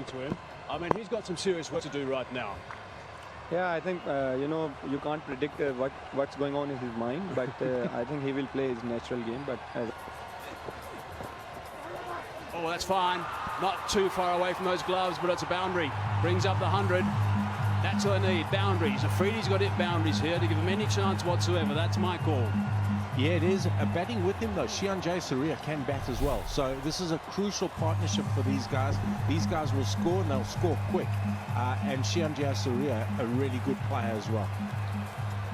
talking to him. I mean, he's got some serious work to do right now. Yeah, I think, you know, you can't predict what's going on in his mind, but I think he will play his natural game. But oh, that's fine. Not too far away from those gloves, but it's a boundary. Brings up the 100. That's what they need, boundaries. Afridi's got it boundaries here to give him any chance whatsoever. That's my call. Yeah, it is. Batting with him, though, Shahid Surya can bat as well. So this is a crucial partnership for these guys. These guys will score, and they'll score quick. And Shahid Surya, a really good player as well.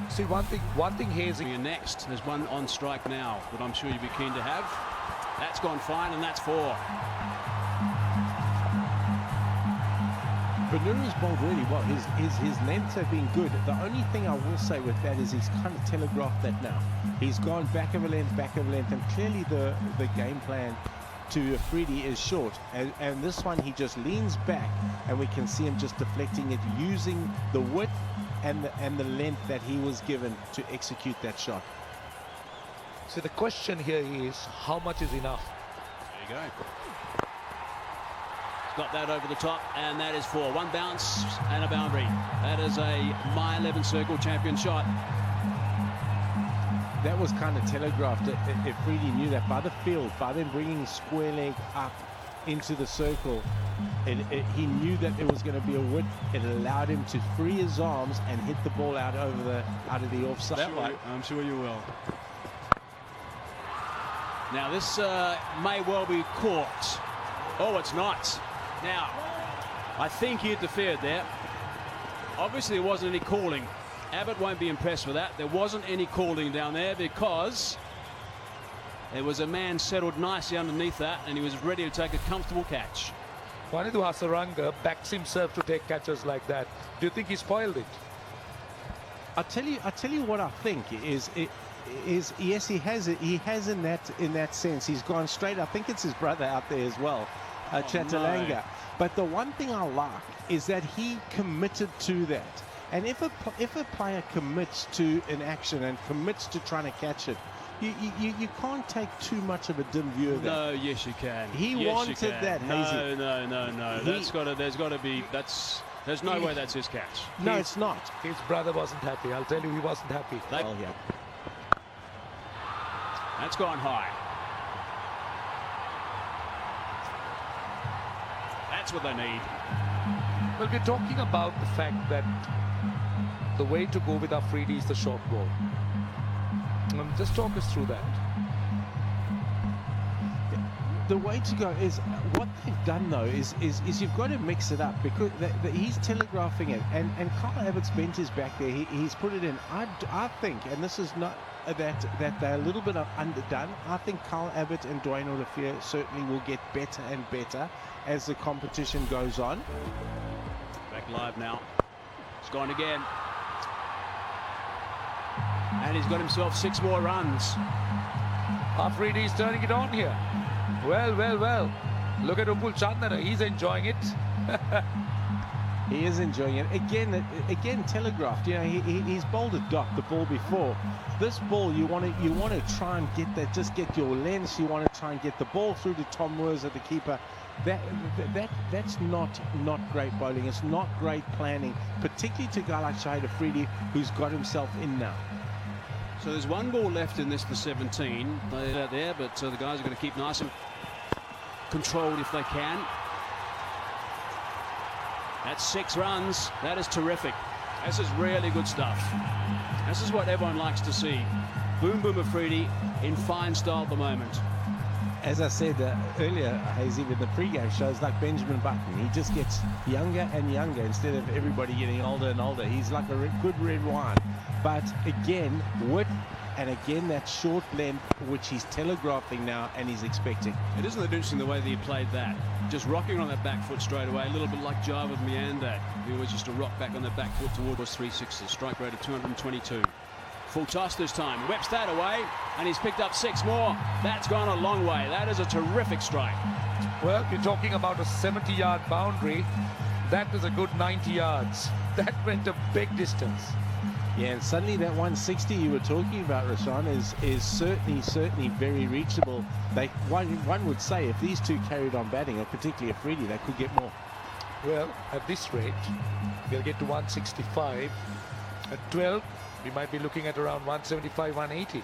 See, one thing here is... Next, there's one on strike now that I'm sure you'd be keen to have. That's gone fine, and that's 4. Benuru's bowled really well. His lengths have been good. The only thing I will say with that is he's kind of telegraphed that now. He's gone back of a length, and clearly the game plan to Afridi is short. And this one, he just leans back, and we can see him just deflecting it, using the width and the length that he was given to execute that shot. So the question here is, how much is enough? There you go. Got that over the top, and that is 4. One bounce and a boundary. That is a my 11 circle champion shot. That was kind of telegraphed. Afridi knew that by the field, by them bringing square leg up into the circle, he knew that there was going to be a width. It allowed him to free his arms and hit the ball out of the offside. I'm sure you will. Now this may well be caught. Oh, it's not. Now, I think he interfered there. Obviously, there wasn't any calling. Abbott won't be impressed with that. There wasn't any calling down there because there was a man settled nicely underneath that, and he was ready to take a comfortable catch. Wanidhu Hasaranga backs himself to take catches like that. Do you think he spoiled it? I tell you what I think is yes, he has it. He has in that sense. He's gone straight. I think it's his brother out there as well. Chatalanga. No. But the one thing I like is that he committed to that. And if a player commits to an action and commits to trying to catch it, you can't take too much of a dim view of that. No, yes you can. He wanted that, Hazy. No. There's no way that's his catch. No, it's not. His brother wasn't happy. I'll tell you, he wasn't happy. Oh, yeah. That's gone high. That's what they need. Well, we're talking about the fact that the way to go with Afridi is the short ball. Just talk us through that. The way to go is what they've done though is you've got to mix it up, because he's telegraphing it, and Kyle Abbott's bench is back there. He's put it in. I think, and this is not that they're a little bit underdone. I think Kyle Abbott and Dwayne Olafia certainly will get better and better as the competition goes on. Back live now. It's gone again. And he's got himself 6 more runs. Afridi's turning it on here. Well. Look at Upul Chandana. He's enjoying it. He is enjoying it. Again telegraphed. You know, he's bowled a dot the ball before. This ball, you want to try and get that, just get your length. You want to try and get the ball through to Tom Moores at the keeper. That's not great bowling. It's not great planning, particularly to a guy like Shahid Afridi, who's got himself in now. So there's 1 ball left in this, the 17. They're out there, but the guys are going to keep nice and controlled if they can. That's 6 runs. That is terrific. This is really good stuff. This is what everyone likes to see. Boom Afridi in fine style at the moment. As I said earlier, Hazy, with the pre-game shows, like Benjamin Button, he just gets younger and younger instead of everybody getting older and older. He's like a good red wine. But again, width, and again that short length, which he's telegraphing now and he's expecting. It isn't that interesting the way that he played that. Just rocking on that back foot straight away, a little bit like Java Meander. He always used to rock back on that back foot towards 3/6. Strike rate of 222. Full toss this time. Whips that away, and he's picked up 6 more. That's gone a long way. That is a terrific strike. Well, you're talking about a 70-yard boundary. That was a good 90 yards. That went a big distance. Yeah, and suddenly that 160 you were talking about, Rashan, is certainly very reachable. One would say if these two carried on batting, or particularly Afridi, they could get more. Well, at this rate, we'll get to 165. At 12, we might be looking at around 175, 180.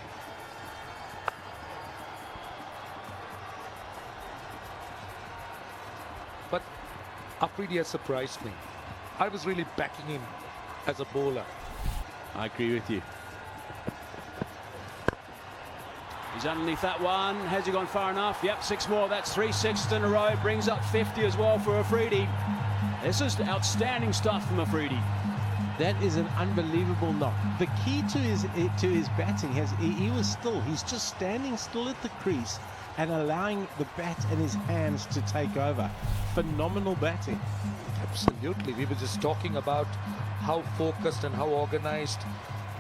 But Afridi has surprised me. I was really backing him as a bowler. I agree with you. He's underneath that one. Has he gone far enough? Yep, 6 more. That's 3 sixes in a row. Brings up 50 as well for Afridi. This is outstanding stuff from Afridi. That is an unbelievable knock. The key to his batting he's just standing still at the crease and allowing the bat in his hands to take over. Phenomenal batting. Absolutely. We were just talking about how focused and how organized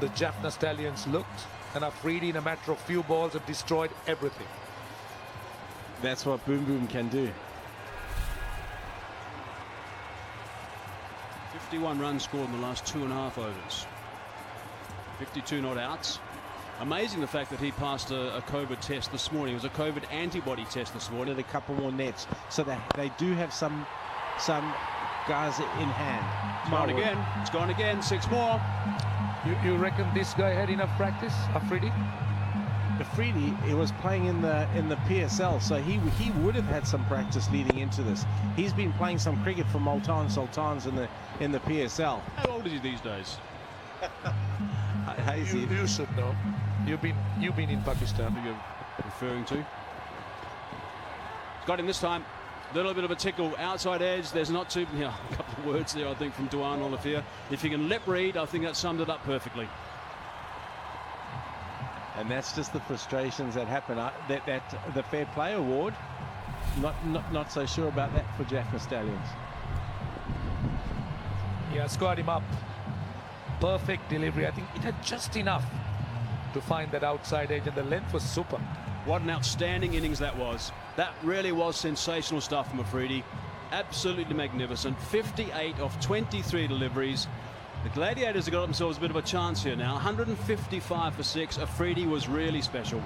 the Jaffna Stallions looked, and Afridi in a matter of few balls have destroyed everything. That's what Boom Boom can do. 51 runs scored in the last 2.5 overs. 52 not outs. Amazing the fact that he passed a COVID test this morning. It was a COVID antibody test this morning. A couple more nets, so they do have some guys in hand. It's gone again. It's gone again. 6 more. You reckon this guy had enough practice, Afridi? Afridi, he was playing in the PSL, so he would have had some practice leading into this. He's been playing some cricket for Multan Sultans in the PSL. How old is he these days? You should know. You've been in Pakistan. You're referring to. Got him this time. A little bit of a tickle outside edge. There's not too a couple of words there, I think, from Duan Olafia. If you can lip read, I think that summed it up perfectly. And that's just the frustrations that happen. That the Fair Play Award, not so sure about that for Jaffna Stallions. Yeah, squared him up. Perfect delivery. I think it had just enough to find that outside edge, and the length was super. What an outstanding innings that was. That really was sensational stuff from Afridi. Absolutely magnificent. 58 of 23 deliveries. The Gladiators have got themselves a bit of a chance here now. 155 for 6. Afridi was really special.